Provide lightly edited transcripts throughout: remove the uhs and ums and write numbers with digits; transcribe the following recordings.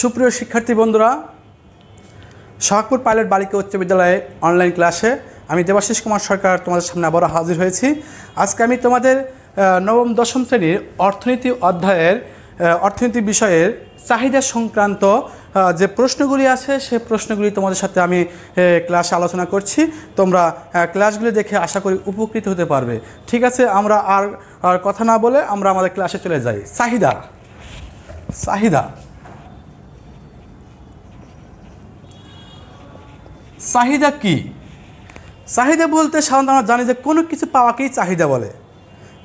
সুপ্রিয় শিক্ষার্থী বন্ধুরা, সোহাগপুর পাইলট বালিকা উচ্চ বিদ্যালয়ে অনলাইন ক্লাসে আমি দেবাশিস কুমার সরকার তোমাদের সামনে আবারও হাজির হয়েছি। আজকে আমি তোমাদের নবম দশম শ্রেণীর অর্থনীতি অধ্যায়ের অর্থনীতি বিষয়ের চাহিদা সংক্রান্ত যে প্রশ্নগুলি আছে সেই প্রশ্নগুলি তোমাদের সাথে আমি ক্লাসে আলোচনা করছি। তোমরা ক্লাসগুলি দেখে আশা করি উপকৃত হতে পারবে। ঠিক আছে, আমরা আর কথা না বলে আমরা আমাদের ক্লাসে চলে যাই। চাহিদা চাহিদা কি? চাহিদা বলতে সাধারণত আমরা জানি যে কোনো কিছু পাওয়াকেই চাহিদা বলে,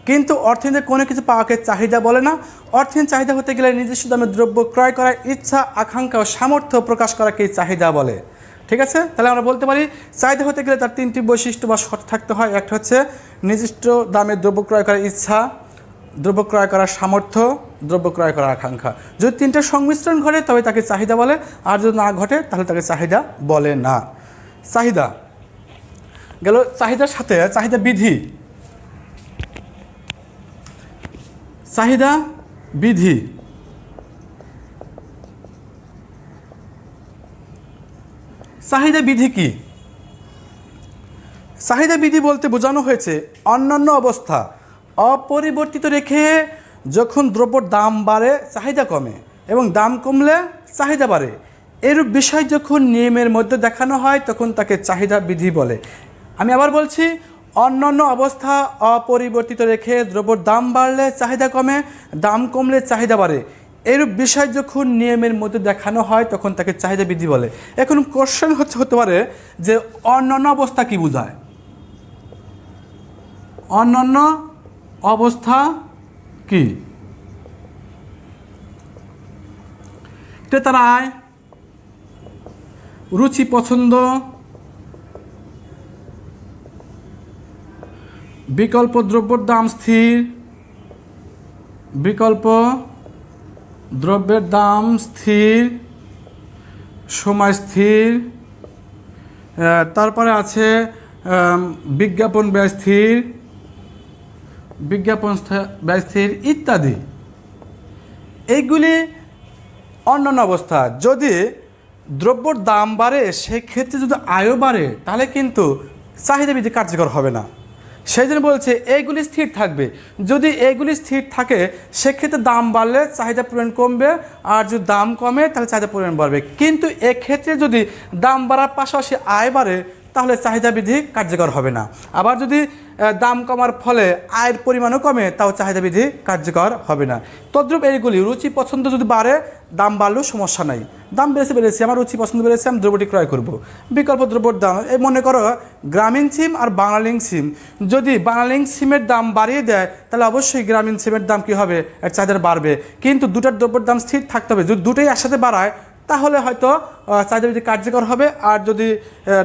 কিন্তু অর্থনীতিতে কোনো কিছু পাওয়াকে চাহিদা বলে না। অর্থনীতির চাহিদা হতে গেলে নিজস্ব দামে দ্রব্য ক্রয় করার ইচ্ছা, আকাঙ্ক্ষা ও সামর্থ্য প্রকাশ করাকেই চাহিদা বলে। ঠিক আছে, তাহলে আমরা বলতে পারি চাহিদা হতে গেলে তার তিনটি বৈশিষ্ট্য বা শর্ত থাকতে হয়। একটা হচ্ছে নিজস্ব দামে দ্রব্য ক্রয় করার ইচ্ছা, দ্রব্য ক্রয় করার সামর্থ্য, দ্রব্য ক্রয় করার আকাঙ্ক্ষা। যদি তিনটার সংমিশ্রণ ঘটে তবে তাকে চাহিদা বলে, আর যদি না ঘটে তাহলে তাকে চাহিদা বলে না। চাহিদা গেল, চাহিদার সাথে চাহিদা বিধি। চাহিদা বিধি চাহিদা বিধি কি? চাহিদা বিধি বলতে বোঝানো হয়েছে অন্যান্য অবস্থা অপরিবর্তিত রেখে যখন দ্রব্যর দাম বাড়ে চাহিদা কমে এবং দাম কমলে চাহিদা বাড়ে, এরূপ বিষয় যখন নিয়মের মধ্যে দেখানো হয় তখন তাকে চাহিদা বিধি বলে। আমি আবার বলছি, অন্যান্য অবস্থা অপরিবর্তিত রেখে দ্রব্যর দাম বাড়লে চাহিদা কমে, দাম কমলে চাহিদা বাড়ে, এরূপ বিষয় যখন নিয়মের মধ্যে দেখানো হয় তখন তাকে চাহিদা বিধি বলে। এখন কোশ্চেন হতে পারে যে অন্যান্য অবস্থা কি বোঝায়? অন্যান্য অবস্থা কি? ক্রেতার আয়, রুচি পছন্দ, বিকল্প দ্রব্যের দাম স্থির, বিকল্প দ্রব্যের দাম স্থির, সময় স্থির, তারপরে আছে বিজ্ঞাপন ব্যয় স্থির, বিজ্ঞাপন ব্যয় স্থির ইত্যাদি। এইগুলি অন্যান্য অবস্থা। যদি দ্রব্যর দাম বাড়ে সেক্ষেত্রে যদি আয়ও বাড়ে তাহলে কিন্তু চাহিদা বিধি কার্যকর হবে না। সেই জন্য বলছে এইগুলি স্থির থাকবে। যদি এইগুলি স্থির থাকে সেক্ষেত্রে দাম বাড়লে চাহিদা পরিমাণ কমবে, আর যদি দাম কমে তাহলে চাহিদা পরিমাণ বাড়বে। কিন্তু এক্ষেত্রে যদি দাম বাড়ার পাশাপাশি আয় বাড়ে তাহলে চাহিদা বিধি কার্যকর হবে না। আবার যদি দাম কমার ফলে আয়ের পরিমাণও কমে তাও চাহিদা বিধি কার্যকর হবে না। তদ্রূপ এইগুলি রুচি পছন্দ যদি বাড়ে, দাম বাড়লেও সমস্যা নাই। দাম বেড়েছে, আমার রুচি পছন্দ বেড়েছে, আমি দ্রব্যটি ক্রয় করব। বিকল্প দ্রব্যর দাম, এই মনে করো গ্রামীণ সিম আর বাংলালিংক সিম, যদি বাংলালিংক সিমের দাম বাড়িয়ে দেয় তাহলে অবশ্যই গ্রামীণ সিমের দাম কী হবে? এর চাহিদা বাড়বে। কিন্তু দুটার দ্রব্যের দাম স্থির থাকতে হবে। যদি দুটোই একসাথে বাড়ায় তাহলে হয়তো চাহিদা বিধি কার্যকর হবে, আর যদি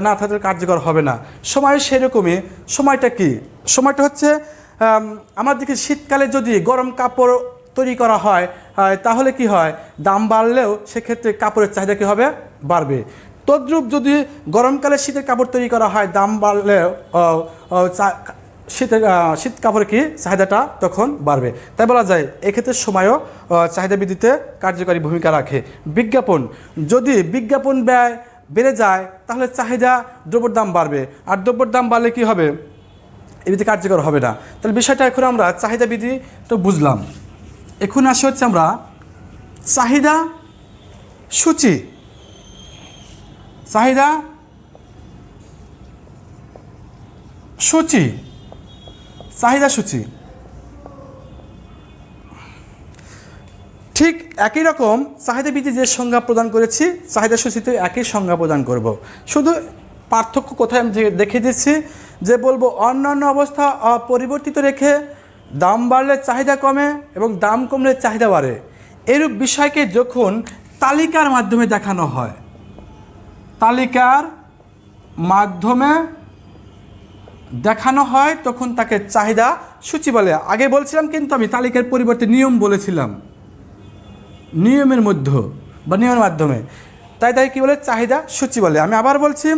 না থাকলে কার্যকর হবে না। সময় সেরকমই। সময়টা কি? সময়টা হচ্ছে আমার দিকে শীতকালে যদি গরম কাপড় তৈরি করা হয় তাহলে কি হয়? দাম বাড়লেও সেক্ষেত্রে কাপড়ের চাহিদা কী হবে? বাড়বে। তদ্রূপ যদি গরমকালে শীতের কাপড় তৈরি করা হয়, দাম বাড়লেও শীত কাপড়ে কি চাহিদাটা তখন বাড়বে। তাই বলা যায় এক্ষেত্রে সময়ও চাহিদা বৃদ্ধিতে কার্যকরী ভূমিকা রাখে। বিজ্ঞাপন, যদি বিজ্ঞাপন ব্যয় বেড়ে যায় তাহলে চাহিদা দ্রব্যের দাম বাড়বে, আর দ্রব্যের দাম বাড়লে কি হবে? এই বিধি কার্যকর হবে না। তাহলে বিষয়টা এখন আমরা চাহিদা বিধি তো বুঝলাম। এখন আসে হচ্ছে আমরা চাহিদা সূচি। চাহিদা সূচি, চাহিদা সূচি ঠিক একই রকম চাহিদা বিধি যে সংজ্ঞা প্রদান করেছি চাহিদা সূচিতে একই সংজ্ঞা প্রদান করব। শুধু পার্থক্য কোথায় আমি দেখে দিচ্ছি যে বলবো অন্যান্য অবস্থা অপরিবর্তিত রেখে দাম বাড়লে চাহিদা কমে এবং দাম কমলে চাহিদা বাড়ে, এরূপ বিষয়কে যখন তালিকার মাধ্যমে দেখানো হয়, তালিকার মাধ্যমে দেখানো হয় তখন তাকে চাহিদা সূচি বলে। আগে বলছিলাম কিন্তু আমি তালিকার পরিবর্তে নিয়ম বলেছিলাম, নিয়মের মধ্যে বা নিয়মের মাধ্যমে, তাই কী বলে? চাহিদা সূচি বলে। আমি আবার বলছি,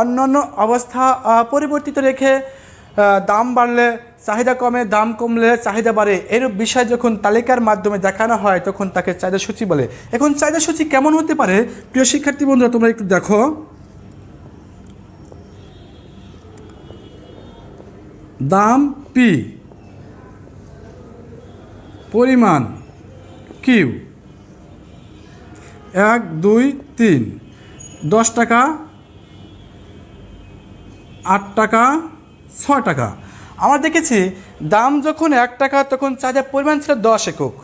অন্যান্য অবস্থা অপরিবর্তিত রেখে দাম বাড়লে চাহিদা কমে, দাম কমলে চাহিদা বাড়ে, এরূপ বিষয় যখন তালিকার মাধ্যমে দেখানো হয় তখন তাকে চাহিদা সূচি বলে। এখন চাহিদা সূচি কেমন হতে পারে প্রিয় শিক্ষার্থী বন্ধুরা, তোমরা একটু দেখো। দাম পি, পরিমাণ কিউ, 1 2 3, 10 টাকা, 8 টাকা, 6 টাকা। আমরা দেখেছি দাম যখন 1 টাকা তখন চাঁদের পরিমাণ ছিল 10 একক।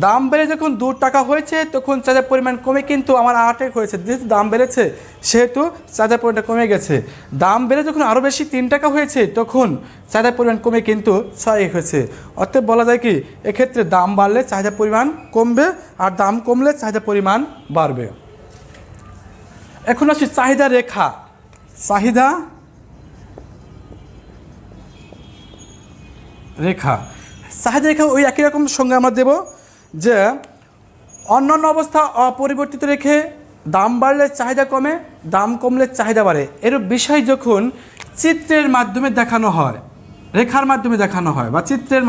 দাম বেড়ে যখন 2 টাকা হয়েছে তখন চাঁদের পরিমাণ কমে কিন্তু আমার 8 একক হয়েছে। যেহেতু দাম বেড়েছে সেহেতু চাঁদের পরিমাণটা কমে গেছে। দাম বেড়ে যখন আরও বেশি 3 টাকা হয়েছে তখন চাঁদের পরিমাণ কমে কিন্তু 6 একক হয়েছে। অর্থাৎ বলা যায় কি, এক্ষেত্রে দাম বাড়লে চাহিদার পরিমাণ কমবে আর দাম কমলে চাহিদার পরিমাণ বাড়বে। এখন আসি চাহিদা রেখা। চাহিদা রেখা, চাহিদা রেখা ওই একই রকম সঙ্গে আমরা দেব যে অন্যান্য অবস্থা অপরিবর্তিত রেখে দাম বাড়লে চাহিদা কমে, দাম কমলে চাহিদা বাড়ে, এরূপ বিষয় যখন চিত্রের মাধ্যমে দেখানো হয়, রেখার মাধ্যমে দেখানো হয় বা চিত্রের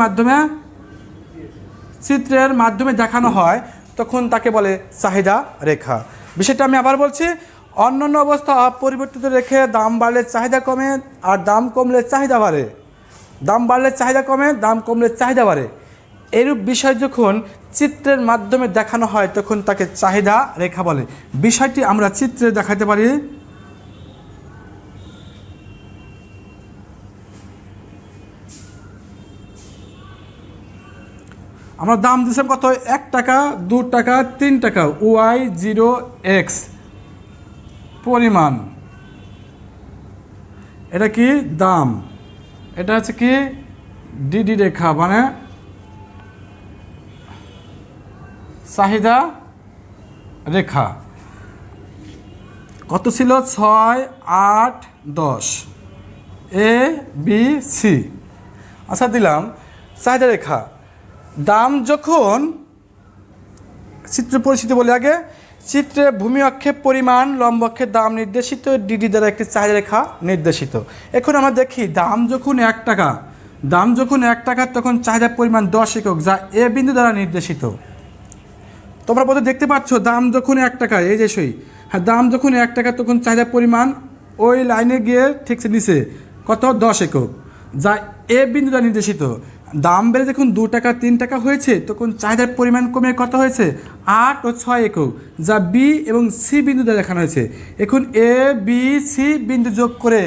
মাধ্যমে দেখানো হয় তখন তাকে বলে চাহিদা রেখা। বিষয়টা আমি আবার বলছি, অন্যান্য অবস্থা অপরিবর্তিত রেখে দাম বাড়লে চাহিদা কমে আর দাম কমলে চাহিদা বাড়ে, দাম বাড়লে চাহিদা কমে, দাম কমলে চাহিদা বাড়ে, এরূপ বিষয় যখন চিত্রের মাধ্যমে দেখানো হয় তখন তাকে চাহিদা রেখা বলে। বিষয়টি আমরা চিত্রে দেখাতে পারি। আমরা দাম দিয়েছিলাম কত, 1 টাকা, 2 টাকা, 3 টাকা, y0x পরিমাণ, এটা কি দাম, এটা হচ্ছে কি ডিডি রেখা মানে চাহিদা রেখা। কত ছিল, 6 8 10, এ বি সি। আচ্ছা দিলাম চাহিদা রেখা। দাম যখন চিত্র পরিচিতি বলে আগে, চিত্রে ভূমি অক্ষে পরিমাণ, লম্ব অক্ষে দাম নির্দেশিত, ডিডি দ্বারা একটি চাহিদা রেখা নির্দেশিত। এখন আমরা দেখি দাম যখন 1 টাকা, দাম যখন 1 টাকা তখন চাহিদার পরিমাণ 10 একক যা এ বিন্দু দ্বারা নির্দেশিত। তোমরা বোধহয় দেখতে পাচ্ছ দাম যখন 1 টাকা, এই যে সই, হ্যাঁ দাম যখন 1 টাকা তখন চাহিদার পরিমাণ ওই লাইনে গিয়ে ঠিক নিচে কত 10 একক যা এ বিন্দু দ্বারা নির্দেশিত। দাম বেড়ে যখন 2 টাকা 3 টাকা হয়েছে তখন চাহিদার পরিমাণ কমে কত হয়েছে 8 ও 6 একক যা বি এবং সি বিন্দু দ্বারা দেখানো হয়েছে। এখন এ বি সি বিন্দু যোগ করে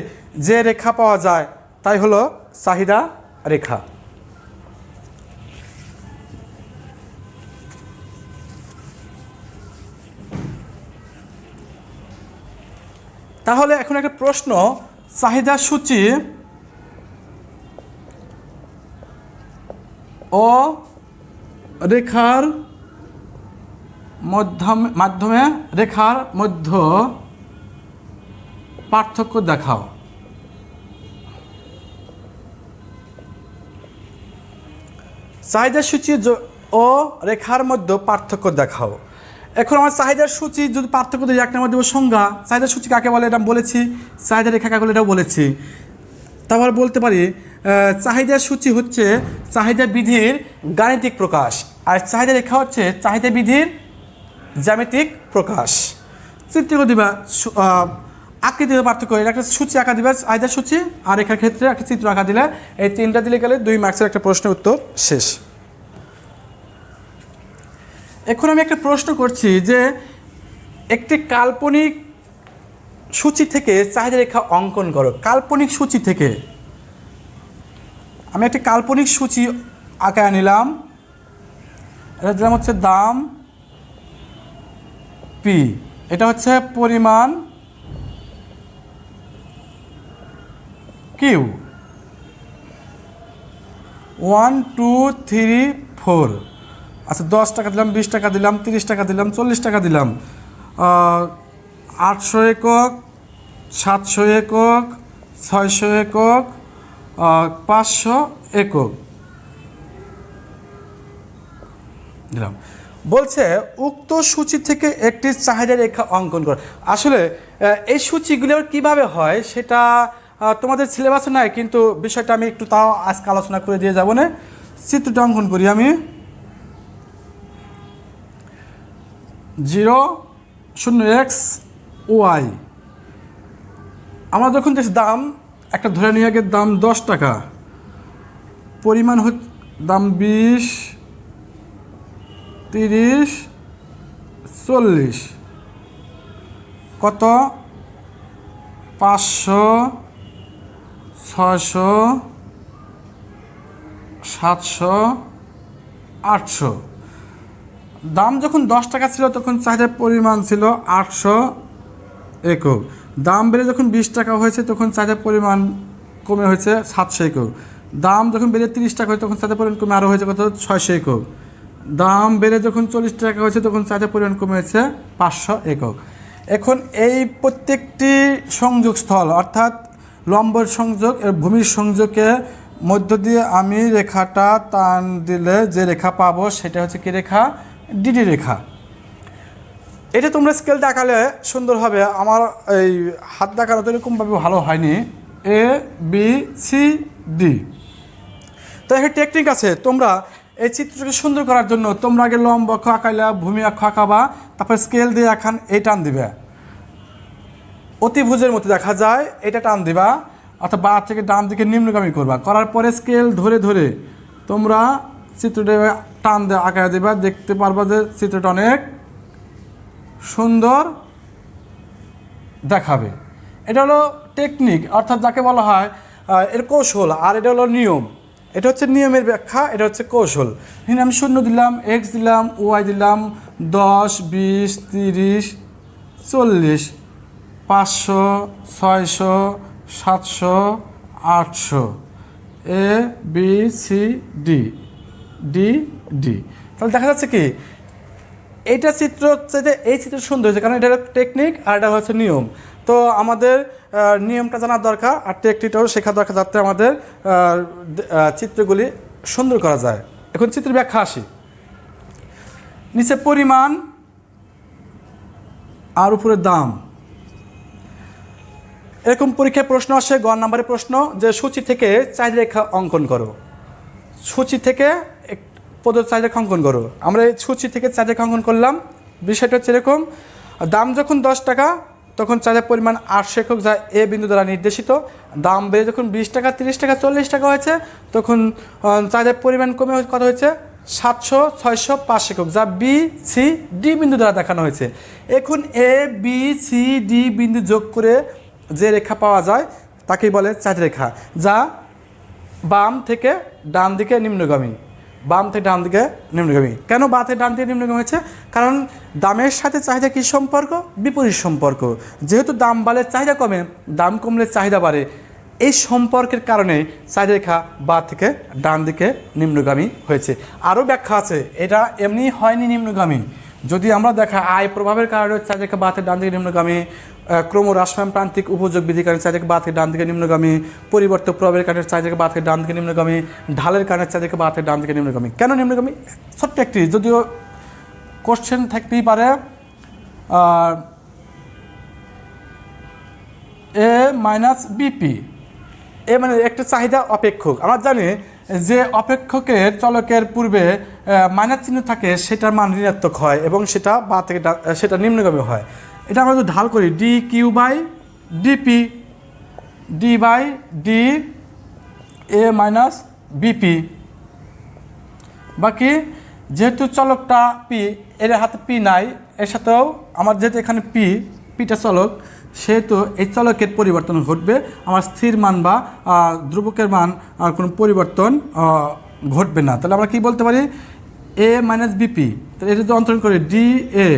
যে রেখা পাওয়া যায় তাই হলো চাহিদা রেখা। তাহলে এখন একটা প্রশ্ন, চাহিদা সূচি ও রেখার মাধ্যমে রেখার মধ্যে পার্থক্য দেখাও। চাহিদার সূচি ও রেখার মধ্যে পার্থক্য দেখাও। এখন আমার চাহিদার সূচি যদি পার্থক্য দিই, 1 নম্বর দেবো সংজ্ঞা। চাহিদার সূচি কাকে বলে এটা বলেছি, চাহিদা রেখা কাকে বলে এটাও বলেছি। তারপর বলতে পারি চাহিদার সূচি হচ্ছে চাহিদা বিধির গাণিতিক প্রকাশ আর চাহিদা রেখা হচ্ছে চাহিদা বিধির জ্যামিতিক প্রকাশ। চিত্র দিবা আকৃতি পার্থক্য, একটা সূচি আঁকা দিবা চাহিদার সূচি আর রেখার ক্ষেত্রে একটা চিত্র আঁকা দিলে, এই 3টা দিলে গেলে 2 মার্কসের একটা প্রশ্নের উত্তর শেষ। এখন আমি একটা প্রশ্ন করছি যে একটি কাল্পনিক সূচি থেকে চাহিদা রেখা অঙ্কন করো। কাল্পনিক সূচি থেকে আমি একটি কাল্পনিক সূচি আঁকা নিলাম, এটা দিলাম হচ্ছে দাম পি, এটা হচ্ছে পরিমাণ কিউ, 1 2 3 4। আচ্ছা 10 টাকা দিলাম, 20 টাকা দিলাম, 30 টাকা দিলাম, 40 টাকা দিলাম, 800 একক, 700 একক, 600 একক, 500 একক দিলাম। বলছে উক্ত সূচি থেকে একটি চাহিদা রেখা অঙ্কন কর। আসলে এই সূচিগুলো কীভাবে হয় সেটা তোমাদের সিলেবাসে নাই, কিন্তু বিষয়টা আমি একটু তাও আজকে আলোচনা করে দিয়ে যাব না। চিত্রটা অঙ্কন করি আমি। 0 0 x y। আমরা যখন দেখছি দাম একটা ধরে নিয়ে আগে দাম 10 টাকা, পরিমাণ হচ্ছে দাম 20 30 40, কত 500 600 700 800। দাম যখন 10 টাকা ছিল তখন চাহিদার পরিমাণ ছিল 800 একক। দাম বেড়ে যখন 20 টাকা হয়েছে তখন চাহিদার পরিমাণ কমে হয়েছে 700 একক। দাম যখন বেড়ে 30 টাকা হয়েছে তখন চাহিদার পরিমাণ কমে আরও হয়েছে কত 600 একক। দাম বেড়ে যখন 40 টাকা হয়েছে তখন চাহিদার পরিমাণ কমে হয়েছে 500 একক। এখন এই প্রত্যেকটি সংযোগস্থল অর্থাৎ লম্বর সংযোগ এর ভূমির সংযোগের মধ্য দিয়ে আমি রেখাটা টান দিলে যে রেখা পাবো সেটা হচ্ছে কি রেখা? ডিডি রেখা। এটা তোমরা স্কেল দেখালে সুন্দর হবে। আমার এই হাত দেখানো তো এরকমভাবে ভালো হয়নি। এ বি সি ডি। তো একটা টেকনিক আছে, তোমরা এই চিত্রটাকে সুন্দর করার জন্য তোমরা আগে লম্ব অক্ষ আঁকাইলা, ভূমি অক্ষ আঁকাবা, তারপর স্কেল দিয়ে এখন এই টান দিবে, অতিভুজের মতো দেখা যায়, এটা টান দিবা অর্থাৎ বা থেকে ডান দিকে নিম্নগামী করবা। করার পরে স্কেল ধরে ধরে তোমরা চিত্রটা টান দিয়ে আঁকায় দেবা, দেখতে পারবা যে চিত্রটা অনেক সুন্দর দেখাবে। এটা হলো টেকনিক অর্থাৎ যাকে বলা হয় এর কৌশল, আর এটা হলো নিয়ম। এটা হচ্ছে নিয়মের ব্যাখ্যা, এটা হচ্ছে কৌশল। এখানে আমি 0 দিলাম, x দিলাম, y দিলাম, 10 20 30 40 500 600 700 800 A B C D D D. তাহলে দেখা যাচ্ছে কি এইটা চিত্র চাইতে এই চিত্র সুন্দর হয়েছে, কারণ এটা টেকনিক আর এটা হচ্ছে নিয়ম। তো আমাদের নিয়মটা জানার দরকার আর টেকনিকটাও শেখা দরকার, যাতে আমাদের চিত্রগুলি সুন্দর করা যায়। এখন চিত্রের ব্যাখ্যা আসি। নিচে পরিমাণ আর উপরে দাম। এরকম পরীক্ষায় প্রশ্ন আসে, গ নাম্বারের প্রশ্ন, যে সূচি থেকে চাহিদা রেখা অঙ্কন করো। সূচি থেকে প্রদত্ত চাহিদা রেখা অঙ্কন করো। আমরা এই সূচি থেকে চাহিদা রেখা অঙ্কন করলাম। বিষয়টা হচ্ছে এরকম, দাম যখন 10 টাকা তখন চাহিদার পরিমাণ 800 একক, যা এ বিন্দু দ্বারা নির্দেশিত। দাম বেড়ে যখন 20 টাকা 30 টাকা 40 টাকা হয়েছে তখন চাহিদার পরিমাণ কমে কত হয়েছে 700 600 500 একক, যা বি সি ডি বিন্দু দ্বারা দেখানো হয়েছে। এখন এ বি সি ডি বিন্দু যোগ করে যে রেখা পাওয়া যায় তাকেই বলে চাহিদা রেখা, যা বাম থেকে ডান দিকে নিম্নগামী। বাম থেকে ডান দিকে নিম্নগামী। কেন বাম থেকে ডান দিকে নিম্নগামী হয়েছে? কারণ দামের সাথে চাহিদা কী সম্পর্ক? বিপরীত সম্পর্ক। যেহেতু দাম বাড়লে চাহিদা কমে, দাম কমলে চাহিদা বাড়ে, এই সম্পর্কের কারণে চাহিদা রেখা বা থেকে ডান দিকে নিম্নগামী হয়েছে। আরও ব্যাখ্যা আছে, এটা এমনি হয়নি নিম্নগামী। যদি আমরা দেখা আয় প্রভাবের কারণে চাহিদা রেখা বা থেকে ডান দিকে নিম্নগামী, ক্রমহ্রাসমান প্রান্তিক উপযোগ বিধির কারণে চাহিদা রেখা বা থেকে ডান দিকে নিম্নগামী, পরিবর্তন প্রভাবের কারণে চাহিদা রেখা বা থেকে ডান দিকে নিম্নগামী, ঢালের কারণে চাহিদা রেখা বা থেকে ডান দিকে নিম্নগামী। কেন নিম্নগামী? ছোট্ট একটি যদিও কোশ্চেন থাকতেই পারে। এ মাইনাস বিপি, এ মানে একটা চাহিদা অপেক্ষক। আমরা জানি যে অপেক্ষকের চলকের পূর্বে মাইনাস চিহ্ন থাকে, সেটার মান ঋণাত্মক হয় এবং সেটা বা থেকে সেটা নিম্নগামী হয়। এটা আমরা যদি ঢাল করি D Q by DP, D by D A minus BP. বাকি যেহেতু চলকটা পি, এর হাতে পি নাই, এর সাথেও আমার যেহেতু এখানে পিটা চলক, সেহেতু এই চলকের পরিবর্তন ঘটবে, আমার স্থির মান বা ধ্রুবকের মান কোনো পরিবর্তন ঘটবে না। তাহলে আমরা কি বলতে পারি? এ মাইনাস বিপি। তাহলে এটা যদি অন্তরণ করি ডি এ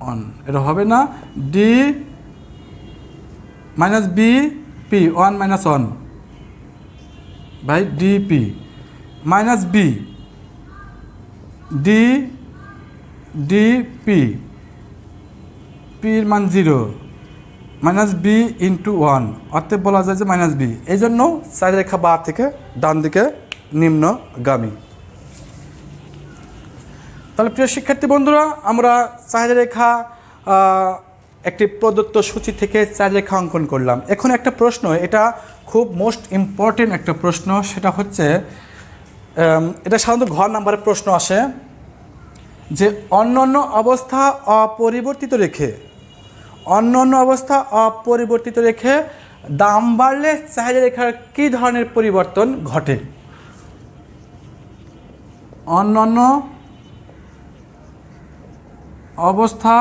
অন, এটা হবে না, D minus B P 1 minus 1 by DP minus B D DP, পির মান 0 মাইনাস বি ইন্টু 1, অর্থাৎ বলা যায় যে মাইনাস বি। এই জন্য চাহিদা রেখা বা থেকে ডান দিকে নিম্নগামী। তাহলে প্রিয় শিক্ষার্থী বন্ধুরা, আমরা চাহিদা রেখা একটি প্রদত্ত সূচি থেকে 4 রেখা অঙ্কন করলাম। এখন একটা প্রশ্ন, এটা খুব মোস্ট ইম্পর্টেন্ট একটা প্রশ্ন, সেটা হচ্ছে এটা সাধারণত ঘর নাম্বারের প্রশ্ন আসে যে অন্যান্য অবস্থা অপরিবর্তিত রেখে দাম বাড়লে চাহিদা রেখার কী ধরনের পরিবর্তন ঘটে? অন্যান্য অবস্থা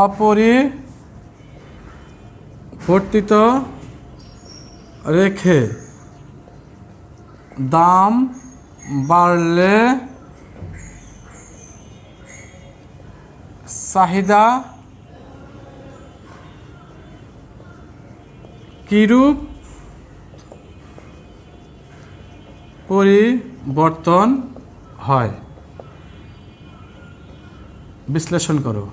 অপরিবর্তিত রেখে দাম বাড়লে চাহিদা কিরূপ পরিবর্তন হয়? বিশ্লেষণ করো।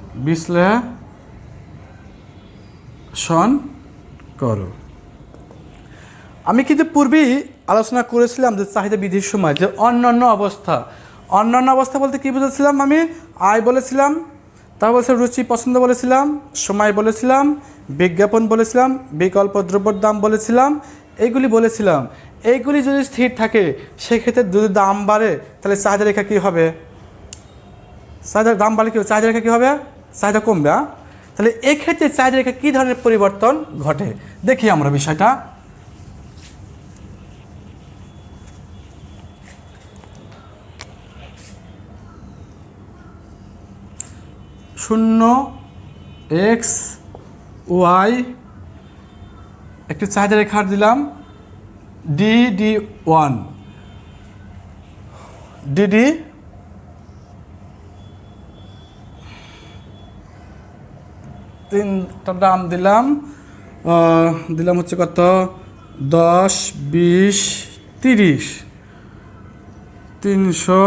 আমি কিন্তু পূর্বেই আলোচনা করেছিলাম যে চাহিদা বৃদ্ধির সময় যে অন্যান্য অবস্থা বলতে কী বুঝেছিলাম? আমি আয় বলেছিলাম, তারপর বলছিলাম রুচি পছন্দ বলেছিলাম, সময় বলেছিলাম, বিজ্ঞাপন বলেছিলাম, বিকল্প দ্রব্যের দাম বলেছিলাম, এইগুলি যদি স্থির থাকে সেক্ষেত্রে যদি দাম বাড়ে তাহলে চাহিদা রেখা কী হবে? চাহিদার দাম বাড়লে কী হবে? চাহিদা রেখা কী হবে? চাহিদা কমবে। তাহলে এক্ষেত্রে চাহিদা রেখা কী ধরনের পরিবর্তন ঘটে দেখি আমরা বিষয়টা। শূন্য এক্স ওয়াই একটি চাহিদা রেখা দিলাম DD1 তিনটা দাম দিলাম হচ্ছে কত? 10, 20, 30, 300,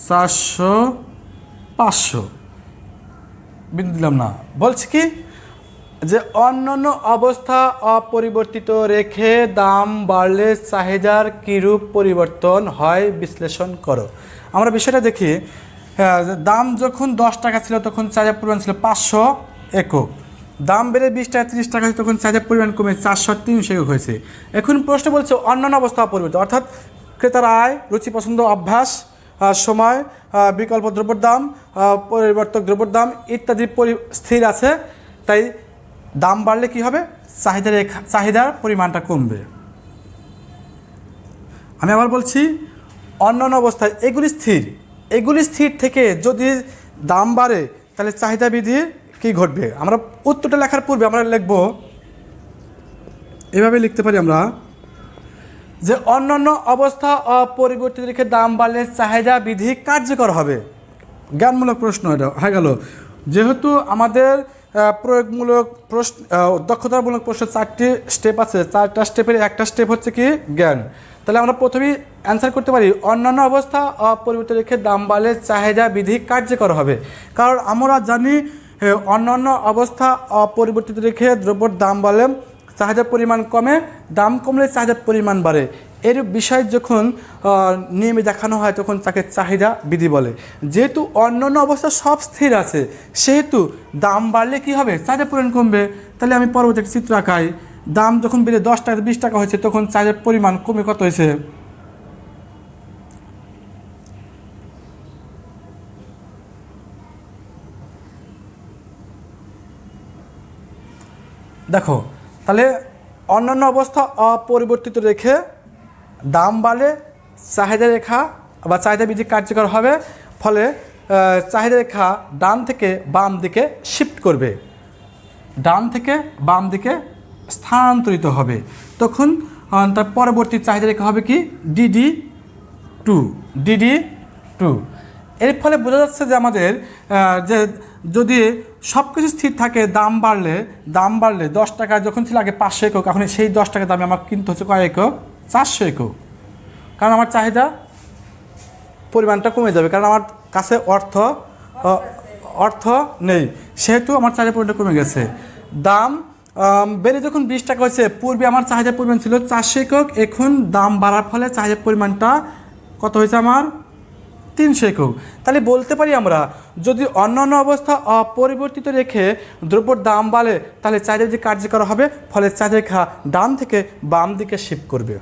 400, 500 বিন্দু দিলাম না। বলছি কি যে অন্যান্য অবস্থা অপরিবর্তিত রেখে দাম বাড়লে চাহিদার কিরূপ পরিবর্তন হয় বিশ্লেষণ করো। আমরা বিষয়টা দেখি। দাম যখন 10 টাকা ছিল তখন চাহিদার পরিমাণ ছিল 500 একক। দাম বেড়ে 20 টাকা 30 টাকা তখন চাহিদার পরিমাণ কমে 400 300 একক হয়েছে। এখন প্রশ্ন বলছে অন্যান্য অবস্থা অপরিবর্তিত, অর্থাৎ ক্রেতার আয়, রুচি পছন্দ, অভ্যাস, সময়, বিকল্প দ্রব্যের দাম, পরিবর্তক দ্রব্যের দাম ইত্যাদি স্থির আছে। তাই দাম বাড়লে কি হবে? চাহিদার পরিমাণটা কমবে। আমি আবার বলছি অন্যান্য অবস্থায় এগুলি স্থির থেকে যদি দাম বাড়ে তাহলে চাহিদা বৃদ্ধি কী ঘটবে? আমরা উত্তরটা লেখার পূর্বে আমরা লিখব, এভাবে লিখতে পারি আমরা যে অন্যান্য অবস্থা অপরিবর্তিত রেখে দাম বাড়লে চাহিদা বৃদ্ধি কার্যকর হবে। জ্ঞানমূলক প্রশ্ন এটা হয়ে গেল। যেহেতু আমাদের প্রয়োগমূলক প্রশ্ন, দক্ষতামূলক প্রশ্ন 4টি স্টেপ আছে, 4টা স্টেপের একটা স্টেপ হচ্ছে কি জ্ঞান। তাহলে আমরা প্রথমেই অ্যান্সার করতে পারি অন্যান্য অবস্থা অপরিবর্তিত রেখে দাম বাড়লে চাহিদা বৃদ্ধি কার্যকর হবে। কারণ আমরা জানি অন্যান্য অবস্থা অপরিবর্তিত রেখে দ্রব্যের দাম বাড়লে চাহিদার পরিমাণ কমে, দাম কমলে চাহিদার পরিমাণ বাড়ে। এর বিষয় যখন নিয়মে দেখানো হয় তখন তাকে চাহিদা বৃদ্ধি বলে। যেহেতু অন্যান্য অবস্থা সব স্থির আছে সেহেতু দাম বাড়লে কি হবে? চাহিদার পরিমাণ কমবে। তাহলে আমি পরবর্তী একটা চিত্র আঁকাই। দাম যখন বেড়ে 10 টাকা 20 টাকা হয়েছে তখন চাহিদার পরিমাণ কমে কত হয়েছে? দেখো, তাহলে অন্যান্য অবস্থা অপরিবর্তিত রেখে দাম বাড়লে চাহিদা রেখা বা চাহিদা বৃদ্ধি কার্যকর হবে। ফলে চাহিদা রেখা ডান থেকে বাম দিকে শিফট করবে, ডান থেকে বাম দিকে স্থানান্তরিত হবে। তখন তার পরবর্তী চাহিদা রেখা হবে কি? DD2। এর ফলে বোঝা যাচ্ছে যে আমাদের যে যদি সব কিছু স্থির থাকে দাম বাড়লে 10 টাকা যখন ছিল আগে 500 একক, এখন সেই 10 টাকা দামে আমার কিনতে হচ্ছে কয় একক? 400 একক। কারণ আমার চাহিদা পরিমাণটা কমে যাবে, কারণ আমার কাছে অর্থ নেই, সেহেতু আমার চাহিদা পরিমাণটা কমে গেছে। দাম বেড়ে যখন 20 টাকা হয়েছে, পূর্বে আমার চাহিদার পরিমাণ ছিল 400 একক, এখন দাম বাড়ার ফলে চাহিদার পরিমাণটা কত হয়েছে? আমার 300 একক। তাহলে বলতে পারি আমরা যদি অন্যান্য অবস্থা অপরিবর্তিত রেখে দ্রব্যর দাম বাড়ে তাহলে চাহিদা বৃদ্ধি কার্যকর হবে, ফলে চাহিদা রেখা ডান থেকে বাম দিকে শিফট করবে।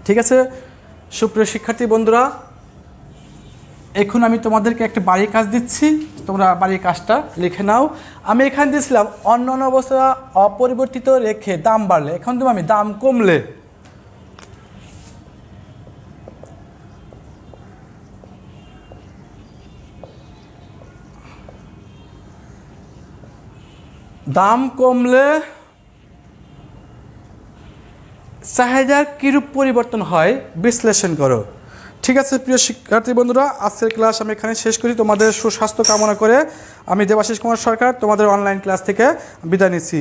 ঠিক আছে সুপ্রিয় শিক্ষার্থী বন্ধুরা, এখন আমি তোমাদেরকে একটা বাড়ির কাজ দিচ্ছি, তোমরা বাড়ির কাজটা লিখে নাও। আমি এখানে দিয়েছিলাম অন্যান্য অবস্থা অপরিবর্তিত রেখে দাম বাড়লে, এখন তুমি আমি দাম কমলে, দাম কমলে চাহিদার কীরূপ পরিবর্তন হয় বিশ্লেষণ করো। ঠিক আছে প্রিয় শিক্ষার্থী বন্ধুরা, আজকের ক্লাস আমি এখানে শেষ করি। তোমাদের সুস্বাস্থ্য কামনা করে আমি দেবাশিস কুমার সরকার তোমাদের অনলাইন ক্লাস থেকে বিদায় নিচ্ছি।